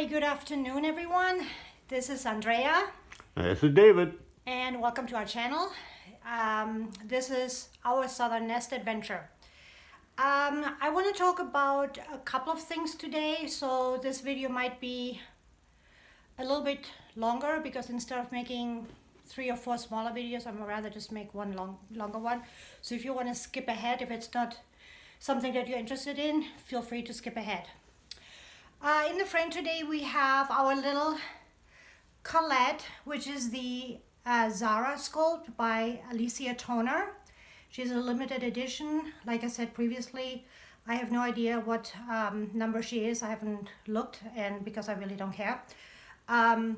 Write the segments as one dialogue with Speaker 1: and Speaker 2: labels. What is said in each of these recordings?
Speaker 1: Hi, good afternoon, everyone. This is Andrea,
Speaker 2: This is David.
Speaker 1: and welcome to our channel. This is our Southern Nest adventure. I want to talk about a couple of things today, so this video might be a little bit longer because instead of making 3 or 4 smaller videos, I'm rather just make one longer one. So if you want to skip ahead, if it's not something that you're interested in, feel free to skip ahead. In the frame today we have our little Colette, which is the Zara Sculpt by Alicia Toner. She's a limited edition. Like I said previously, I have no idea what number she is. I haven't looked, and because I really don't care. I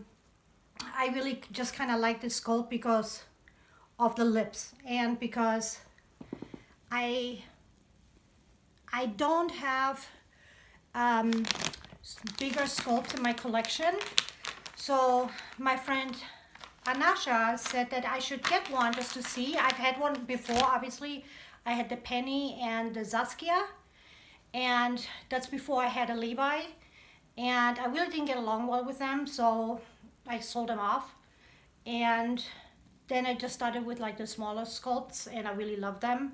Speaker 1: really just kind of like this sculpt because of the lips and because I don't have bigger sculpts in my collection. So my friend Anasha said that I should get one just to see. I've had one before, obviously. I had the Penny and the Saskia, and that's before I had a Levi. And I really didn't get along well with them, so I sold them off. And then I just started with like the smaller sculpts, and I really loved them.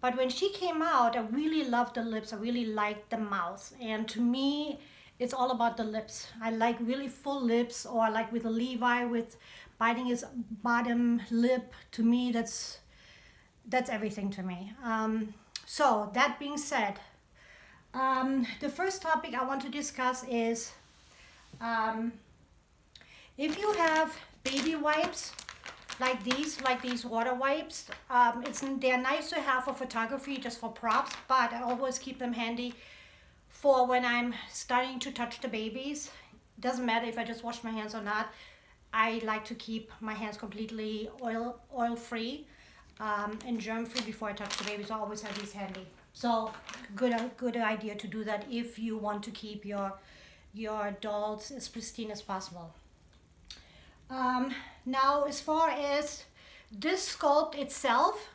Speaker 1: But when she came out, I really loved the lips. I really liked the mouth. And to me, it's all about the lips. I like really full lips, or like with a Levi with biting his bottom lip. To me, that's everything to me. So that being said, the first topic I want to discuss is if you have baby wipes like these water wipes, they're nice to have for photography, just for props, but I always keep them handy for when I'm starting to touch the babies. Doesn't matter if I just wash my hands or not. I like to keep my hands completely oil free and germ free before I touch the babies. I always have these handy. So good idea to do that if you want to keep your dolls as pristine as possible. Now, as far as this sculpt itself,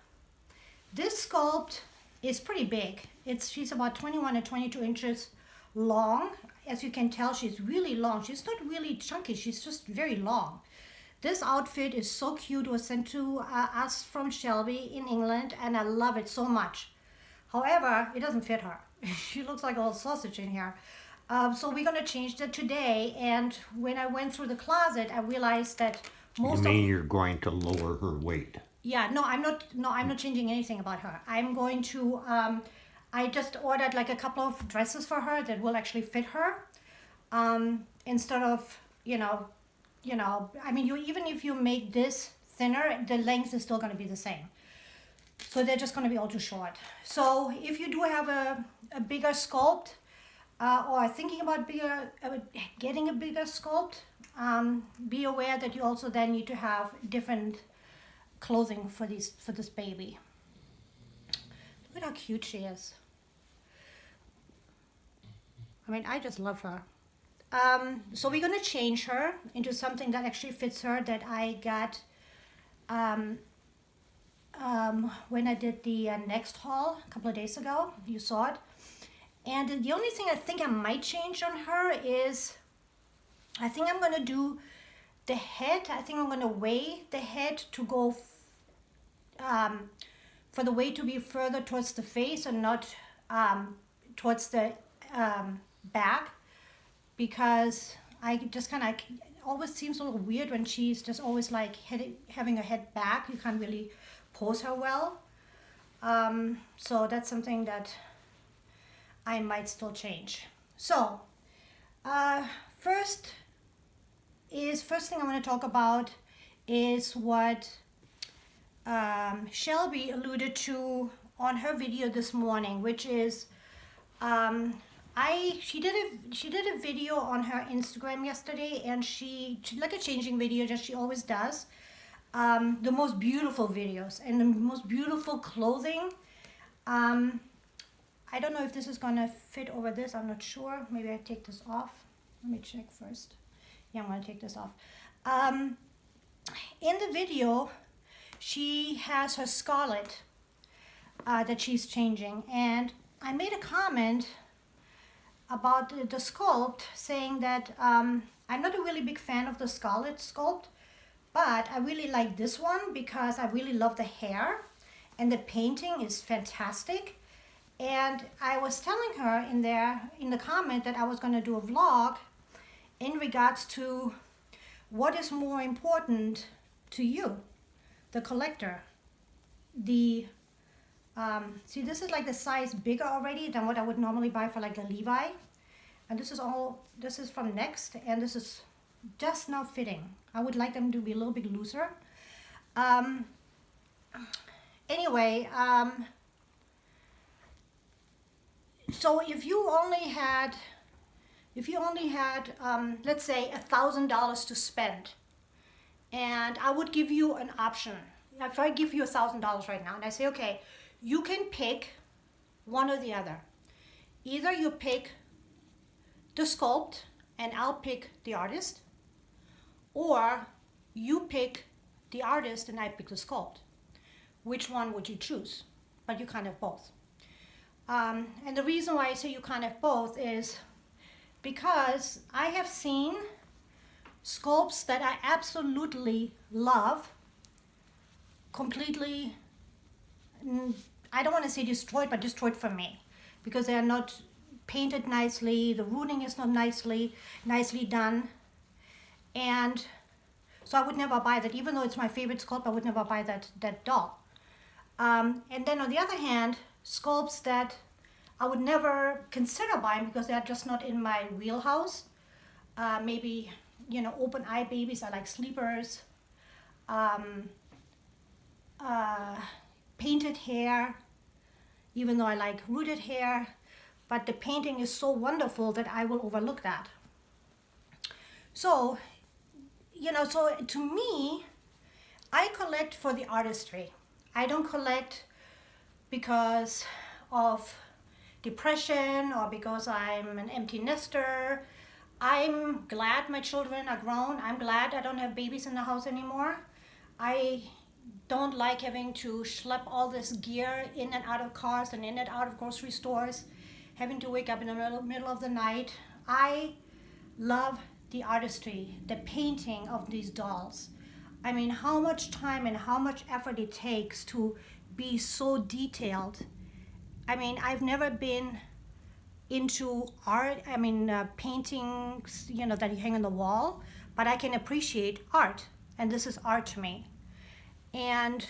Speaker 1: this sculpt is pretty big. She's about 21 or 22 inches long. As you can tell, she's really long. She's not really chunky. She's just very long. This outfit is so cute. It was sent to us from Shelby in England, and I love it so much. However, it doesn't fit her. She looks like a little sausage in here. So we're gonna change that today. And when I went through the closet, I realized that
Speaker 2: You're going to lower her weight?
Speaker 1: Yeah, no, I'm not. No, I'm not changing anything about her. I'm going to. I just ordered like a couple of dresses for her that will actually fit her. Instead of I mean, even if you make this thinner, the length is still going to be the same. So they're just going to be all too short. So if you do have a bigger sculpt, or thinking about getting a bigger sculpt, be aware that you also then need to have different clothing for this baby. Look at how cute she is. I mean, I just love her. So we're gonna change her into something that actually fits her, that I got when I did the next haul a couple of days ago. You saw it. And the only thing I think I might change on her is, I think I'm gonna do the head. I think I'm gonna weigh the head to go for the weight to be further towards the face and not towards the back, because I just kind of always seems a little weird when she's just always like having her head back. You can't really pose her well. So that's something that I might still change. So first thing I want to talk about is what Shelby alluded to on her video this morning, which is she did a video on her Instagram yesterday, and she like a changing video, just she always does. The most beautiful videos and the most beautiful clothing. I don't know if this is gonna fit over this. I'm not sure. Maybe I take this off. Let me check first. Yeah, I'm gonna take this off. In the video, she has her scarlet that she's changing, and I made a comment about the sculpt, saying that I'm not a really big fan of the Colette Sculpt, but I really like this one because I really love the hair and the painting is fantastic. And I was telling her in the comment that I was going to do a vlog in regards to what is more important to you, the collector. See, this is like the size bigger already than what I would normally buy for like the Levi. And this is from Next, and this is just now fitting. I would like them to be a little bit looser. Anyway, so if you only had, let's say $1,000 to spend, and I would give you an option. If I give you $1,000 right now, and I say, okay, you can pick one or the other. Either you pick the sculpt and I'll pick the artist, or you pick the artist and I pick the sculpt. Which one would you choose? But you can't have both. And the reason why I say you can't have both is because I have seen sculpts that I absolutely love completely, I don't want to say destroyed, but destroyed for me, because they are not painted nicely, the ruining is not nicely done, and so I would never buy that. Even though it's my favorite sculpt, I would never buy that doll. And then on the other hand, sculpts that I would never consider buying because they're just not in my wheelhouse. Maybe, open eye babies, I like sleepers. Painted hair, even though I like rooted hair, but the painting is so wonderful that I will overlook that. So, so to me, I collect for the artistry. I don't collect because of depression or because I'm an empty nester. I'm glad my children are grown. I'm glad I don't have babies in the house anymore. I don't like having to schlep all this gear in and out of cars and in and out of grocery stores, having to wake up in the middle of the night. I love the artistry, the painting of these dolls. I mean, how much time and how much effort it takes to be so detailed. I mean, I've never been into art, paintings, that you hang on the wall, but I can appreciate art, and this is art to me. And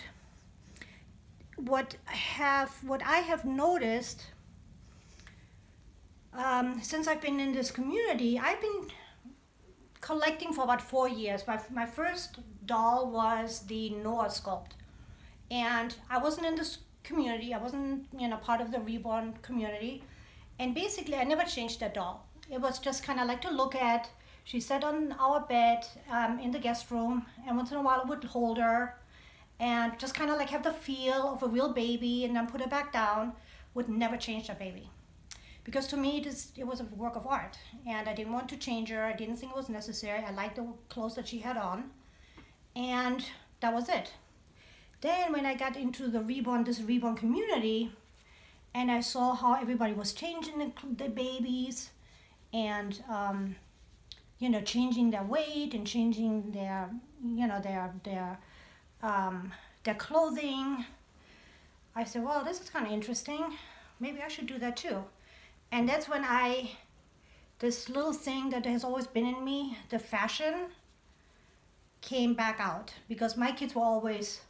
Speaker 1: what I have noticed since I've been in this community, I've been collecting for about 4 years. My first doll was the Noah sculpt, and I wasn't in this community. I wasn't part of the reborn community, and basically I never changed that doll. It was just kind of like to look at. She sat on our bed in the guest room, and once in a while I would hold her and just kind of like have the feel of a real baby, and then put her back down. Would never change that baby, because to me it was a work of art, and I didn't want to change her. I didn't think it was necessary. I liked the clothes that she had on, and that was it. Then when I got into this reborn community, and I saw how everybody was changing the babies, and changing their weight and changing their clothing, I said, well, this is kind of interesting. Maybe I should do that too. And that's when this little thing that has always been in me, the fashion, came back out, because my kids were always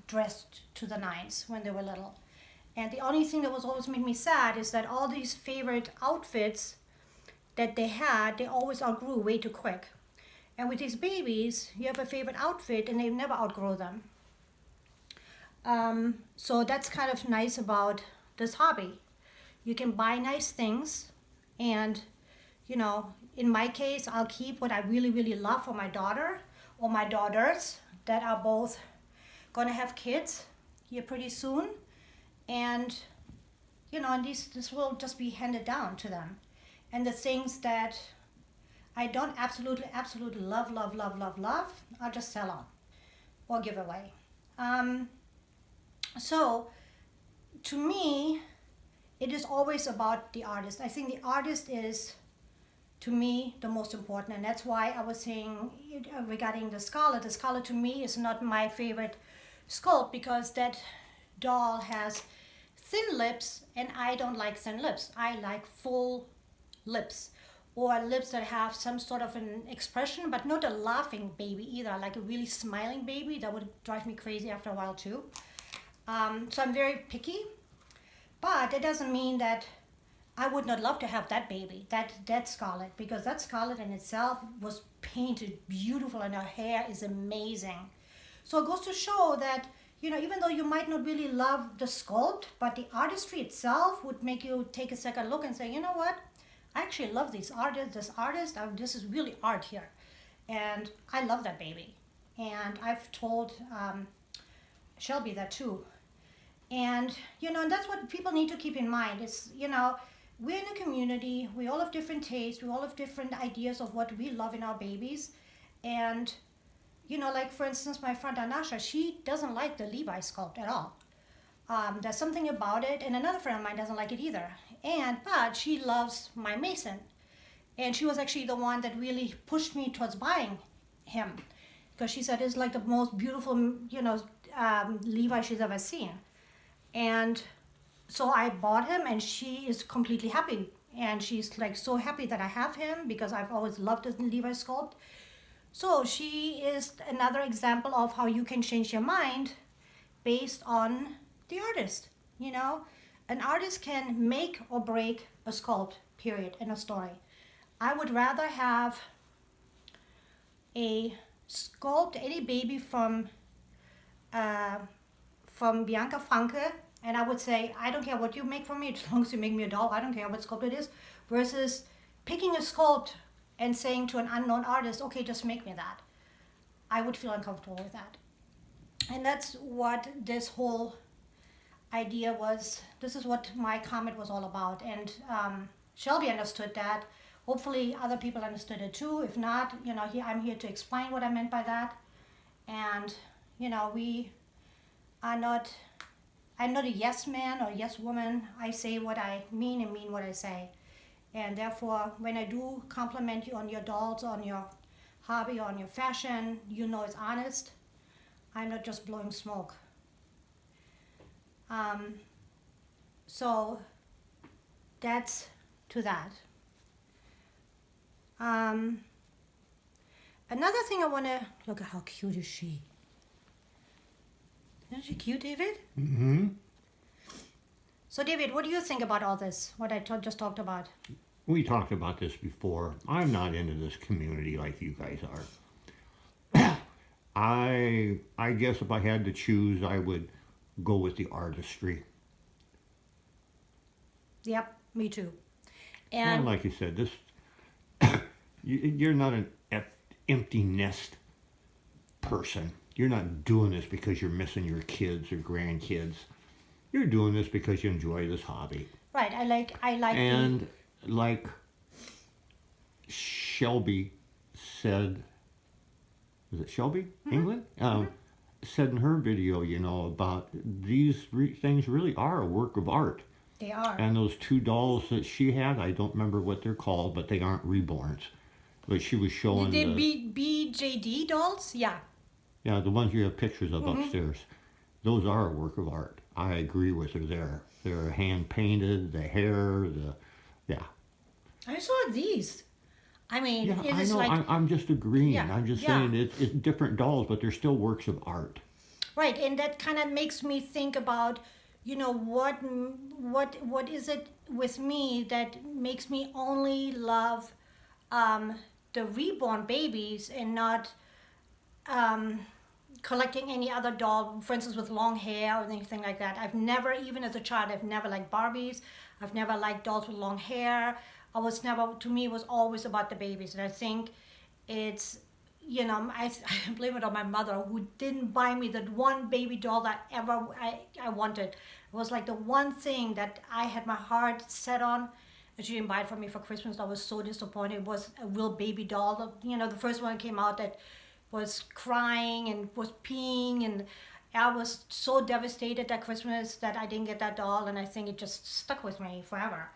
Speaker 1: dressed to the nines when they were little. And the only thing that was always made me sad is that all these favorite outfits that they had, they always outgrew way too quick. And with these babies, you have a favorite outfit and they never outgrow them. So that's kind of nice about this hobby. You can buy nice things, and in my case, I'll keep what I really, really love for my daughter or my daughters that are both gonna have kids here pretty soon. And and this will just be handed down to them. And the things that I don't absolutely love, I'll just sell on or give away. So to me, it is always about the artist. I think the artist is, to me, the most important, and that's why I was saying regarding the Scarlet. The Scarlet to me is not my favorite sculpt because that doll has thin lips, and I don't like thin lips. I like full lips, or lips that have some sort of an expression, but not a laughing baby either, like a really smiling baby. That would drive me crazy after a while too. So I'm very picky, but it doesn't mean that I would not love to have that baby, that Scarlet, because that Scarlet in itself was painted beautiful and her hair is amazing. So it goes to show that, even though you might not really love the sculpt, but the artistry itself would make you take a second look and say, you know what? I actually love this artist. This is really art here. And I love that baby. And I've told Shelby that too. And, and that's what people need to keep in mind is, we're in a community, we all have different tastes, we all have different ideas of what we love in our babies. And, like for instance, my friend Anasha, she doesn't like the Levi sculpt at all. There's something about it, and another friend of mine doesn't like it either. But she loves my Mason. And she was actually the one that really pushed me towards buying him. Because she said it's like the most beautiful, Levi she's ever seen. And so I bought him, and she is completely happy. And she's like so happy that I have him because I've always loved the Levi sculpt. So she is another example of how you can change your mind based on the artist. An artist can make or break a sculpt, period, in a story. I would rather have a sculpt any baby from Bianca Franke, and I would say, I don't care what you make for me, as long as you make me a doll, I don't care what sculpt it is, versus picking a sculpt and saying to an unknown artist, okay, just make me that. I would feel uncomfortable with that. And that's what this whole idea was. This is what my comment was all about. And Shelby understood that. Hopefully other people understood it too. If not, I'm here to explain what I meant by that. And, we are not, I'm not a yes man or yes woman. I say what I mean and mean what I say. And therefore, when I do compliment you on your dolls, on your hobby, on your fashion, it's honest. I'm not just blowing smoke. So that's to that. Another thing I want to look at, how cute is she? Isn't she cute, David?
Speaker 2: Mm-hmm.
Speaker 1: So David, what do you think about all this, what I just talked about?
Speaker 2: We talked about this before. I'm not into this community like you guys are. I guess if I had to choose, I would go with the artistry.
Speaker 1: Yep, me too.
Speaker 2: And like you said, this you're not an empty nest person. You're not doing this because you're missing your kids or grandkids. You're doing this because you enjoy this hobby.
Speaker 1: Right. I like.
Speaker 2: And like Shelby said, was it Shelby, England? Said in her video, about these things really are a work of art.
Speaker 1: They are.
Speaker 2: And those two dolls that she had, I don't remember what they're called, but they aren't reborns. But she was showing
Speaker 1: the BJD dolls? Yeah.
Speaker 2: Yeah, the ones you have pictures of upstairs. Those are a work of art. I agree with her there. They're hand painted, the hair, yeah.
Speaker 1: I saw these. I mean,
Speaker 2: Yeah,
Speaker 1: it
Speaker 2: I
Speaker 1: is
Speaker 2: know.
Speaker 1: like...
Speaker 2: I'm just agreeing.
Speaker 1: Yeah,
Speaker 2: I'm just
Speaker 1: yeah.
Speaker 2: saying it's different dolls, but they're still works of art.
Speaker 1: Right, and that kind of makes me think about, what is it with me that makes me only love the reborn babies and not collecting any other doll, for instance, with long hair or anything like that. I've never, even as a child, I've never liked Barbies. I've never liked dolls with long hair. To me, it was always about the babies. And I think it's, I blame it on my mother, who didn't buy me that one baby doll that I wanted. It was like the one thing that I had my heart set on, and she didn't buy it for me for Christmas. I was so disappointed. It was a real baby doll. The first one came out that was crying and was peeing, I was so devastated at Christmas that I didn't get that doll, and I think it just stuck with me forever.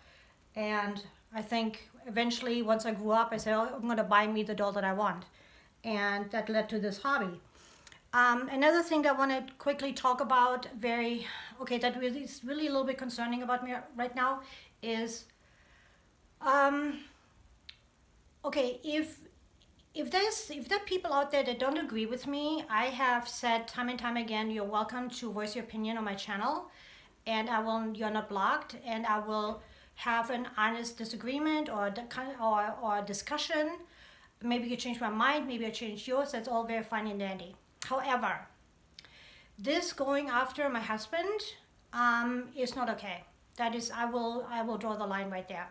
Speaker 1: And I think eventually, once I grew up, I said, "Oh, I'm going to buy me the doll that I want," and that led to this hobby. Another thing that I want to quickly talk about, that really is really a little bit concerning about me right now, is um, okay, if there are people out there that don't agree with me, I have said time and time again, you're welcome to voice your opinion on my channel, and you're not blocked, and I will have an honest disagreement or discussion. Maybe you change my mind, maybe I change yours. That's all very fine and dandy. However, this going after my husband is not okay. That is, I will draw the line right there.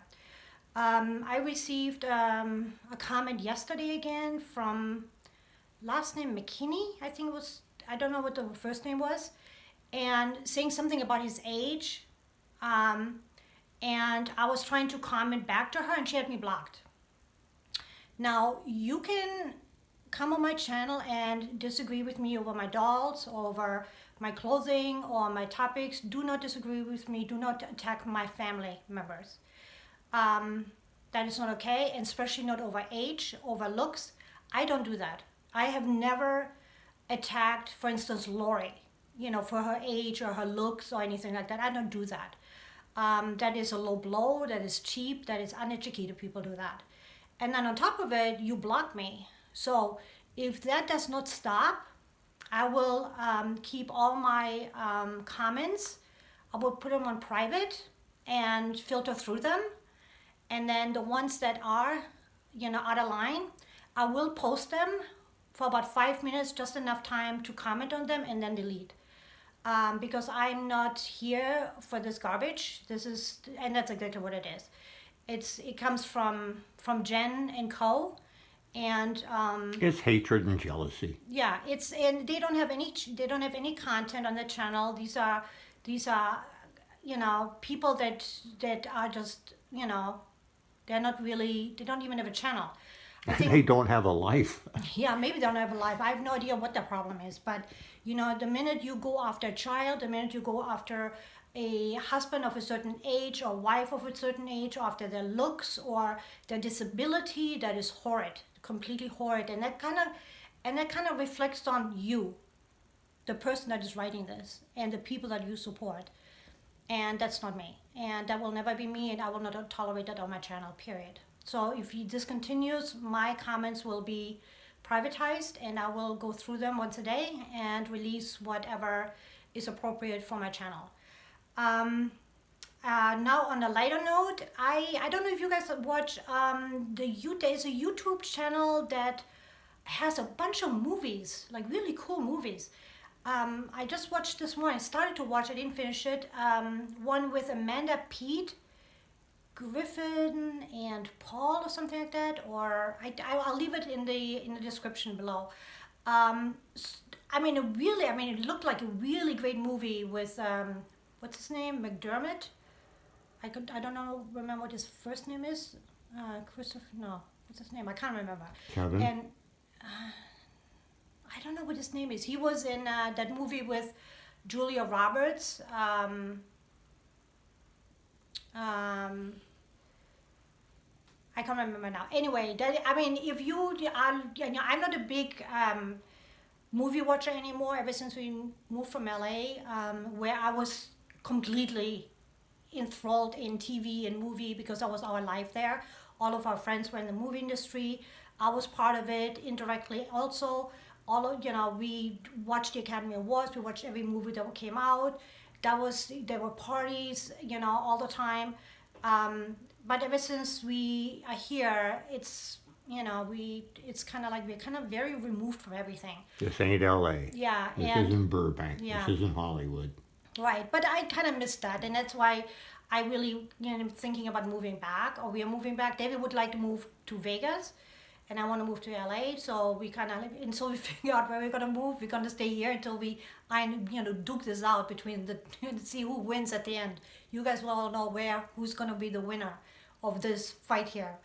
Speaker 1: I received a comment yesterday again from last name McKinney, I think it was, I don't know what the first name was, and saying something about his age. And I was trying to comment back to her, and she had me blocked. Now, you can come on my channel and disagree with me over my dolls, over my clothing, or my topics. Do not disagree with me. Do not attack my family members. That is not okay, and especially not over age, over looks. I don't do that. I have never attacked, for instance, Lori, for her age or her looks or anything like that. I don't do that. That is a low blow, that is cheap, that is uneducated people do that. And then on top of it, you block me. So if that does not stop, I will keep all my comments. I will put them on private and filter through them. And then the ones that are, out of line, I will post them for about 5 minutes, just enough time to comment on them and then delete. Because I'm not here for this garbage. And that's exactly what it is. It comes from Jen and Co. And
Speaker 2: it's hatred and jealousy.
Speaker 1: Yeah, and they don't have any content on the channel. These are people that are just they're not really, they don't even have a channel.
Speaker 2: They don't have a life.
Speaker 1: Yeah, maybe they don't have a life. I have no idea what the problem is. But, the minute you go after a child, the minute you go after a husband of a certain age or wife of a certain age, or after their looks or their disability, that is horrid, completely horrid. And that kind of reflects on you, the person that is writing this, and the people that you support. And that's not me. And that will never be me, and I will not tolerate that on my channel, period. So if this continues, my comments will be privatized, and I will go through them once a day and release whatever is appropriate for my channel. Now on a lighter note, I don't know if you guys watch there's a YouTube channel that has a bunch of movies, like really cool movies. I just watched this one. I started to watch. I didn't finish it. One with Amanda Peet, Griffin and Paul, or something like that. Or I'll leave it in the description below. It looked like a really great movie with what's his name, McDermott. I don't remember what his first name is. Christopher. No, what's his name? I can't remember.
Speaker 2: Kevin.
Speaker 1: And I don't know what his name is. He was in that movie with Julia Roberts. I can't remember now. Anyway, if you are, I'm not a big movie watcher anymore. Ever since we moved from LA, where I was completely enthralled in TV and movie because that was our life there. All of our friends were in the movie industry. I was part of it indirectly also. We watched the Academy Awards. We watched every movie that came out. There were parties, all the time. But ever since we are here, it's kind of like we're kind of very removed from everything.
Speaker 2: This ain't LA.
Speaker 1: Yeah.
Speaker 2: This isn't Burbank.
Speaker 1: Yeah.
Speaker 2: This isn't Hollywood.
Speaker 1: Right, but I kind of missed that, and that's why I really, thinking about moving back, or we are moving back. David would like to move to Vegas, and I want to move to LA. So we so we figure out where we're gonna move. We're gonna stay here until we, duke this out between see who wins at the end. You guys will all know who's gonna be the winner of this fight here.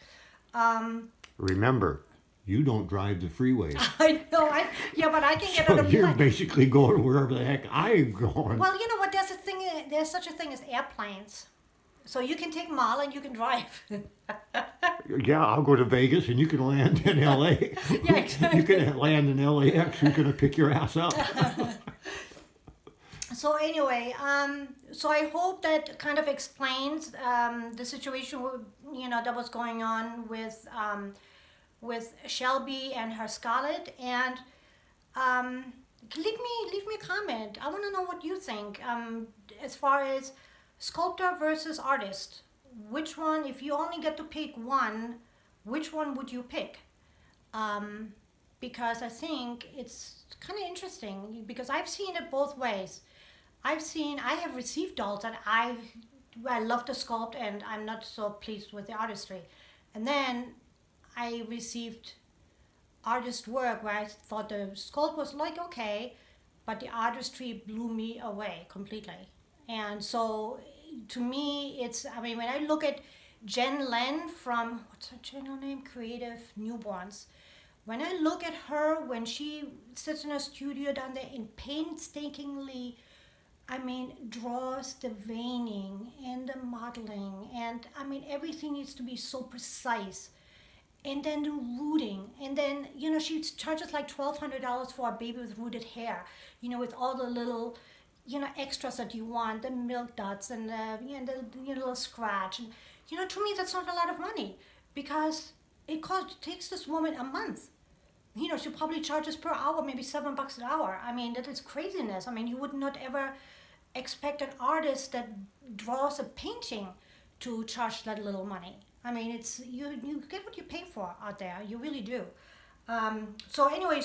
Speaker 2: Remember, You don't drive the freeways.
Speaker 1: I know. Yeah, but I can get
Speaker 2: So
Speaker 1: on a
Speaker 2: you're
Speaker 1: plane.
Speaker 2: basically going wherever the heck I'm going.
Speaker 1: Well, you know what? There's such a thing as airplanes. So you can take Mal and you can drive.
Speaker 2: Yeah, I'll go to Vegas and you can land in LA.
Speaker 1: Yeah, exactly.
Speaker 2: You can land in LAX. Who's going to pick your ass up?
Speaker 1: So anyway, so I hope that kind of explains the situation, that was going on with Shelby and her Scarlett. And leave me a comment. I want to know what you think as far as sculptor versus artist. Which one, if you only get to pick one, which one would you pick? Because I think it's kind of interesting because I've seen it both ways. I have received dolls that I love to sculpt and I'm not so pleased with the artistry. And then I received artist work where I thought the sculpt was like okay, but the artistry blew me away completely. And so to me, when I look at Jen Len from, what's her channel name? Creative Newborns. When I look at her, when she sits in her studio down there and painstakingly, draws the veining and the modeling, and everything needs to be so precise. And then the rooting, and then she charges like $1,200 for a baby with rooted hair, with all the little, extras that you want, the milk duds and the little scratch, and to me that's not a lot of money because it takes this woman a month. She probably charges per hour, maybe $7 an hour. That is craziness. You would not ever expect an artist that draws a painting to charge that little money. It's you get what you pay for out there. You really do. So anyway,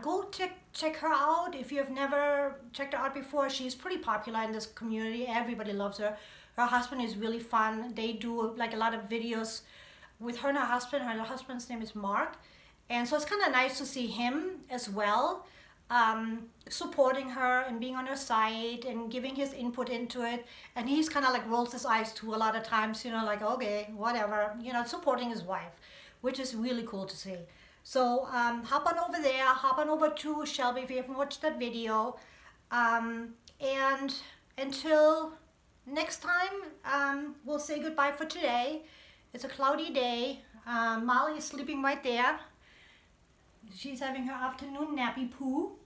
Speaker 1: go check her out if you have never checked her out before. She's pretty popular in this community. Everybody loves her. Her husband is really fun. They do like a lot of videos with her and her husband. Her husband's name is Mark. And so it's kind of nice to see him as well, supporting her and being on her side and giving his input into it. And he's kind of like rolls his eyes too a lot of times, like, okay, whatever, supporting his wife, which is really cool to see. So hop on over there, hop on over to Shelby if you haven't watched that video. And until next time, we'll say goodbye for today. It's a cloudy day. Molly is sleeping right there. She's having her afternoon nappy poo.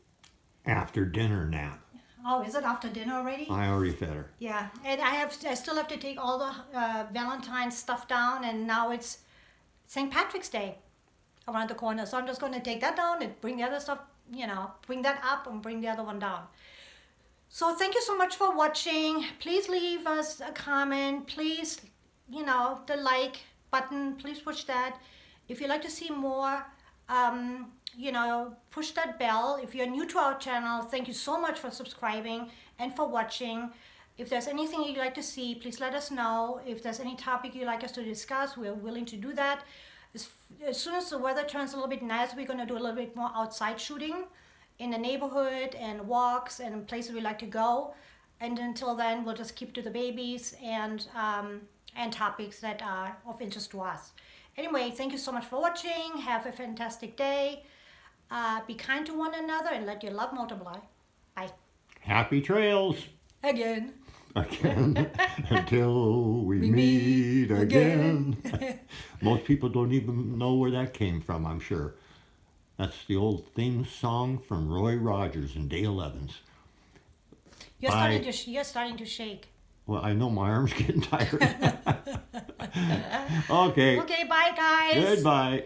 Speaker 2: After dinner nap.
Speaker 1: Oh, is it after dinner already?
Speaker 2: I already fed her.
Speaker 1: Yeah, and I still have to take all the Valentine's stuff down, and now it's St. Patrick's Day around the corner. So I'm just going to take that down and bring the other stuff, bring that up and bring the other one down. So thank you so much for watching. Please leave us a comment. Please, the like button, please push that. If you'd like to see more, push that bell. If you're new to our channel, thank you so much for subscribing and for watching. If there's anything you'd like to see, please let us know. If there's any topic you'd like us to discuss, we're willing to do that. As soon as the weather turns a little bit nice, we're going to do a little bit more outside shooting in the neighborhood and walks and places we like to go. And until then, we'll just keep to the babies and topics that are of interest to us. Anyway, thank you so much for watching. Have a fantastic day. Be kind to one another and let your love multiply. Bye.
Speaker 2: Happy trails.
Speaker 1: Again.
Speaker 2: Until we meet again. Most people don't even know where that came from, I'm sure. That's the old theme song from Roy Rogers and Dale Evans.
Speaker 1: You're starting to shake.
Speaker 2: Well, I know my arm's getting tired. Okay.
Speaker 1: Okay, bye guys.
Speaker 2: Goodbye.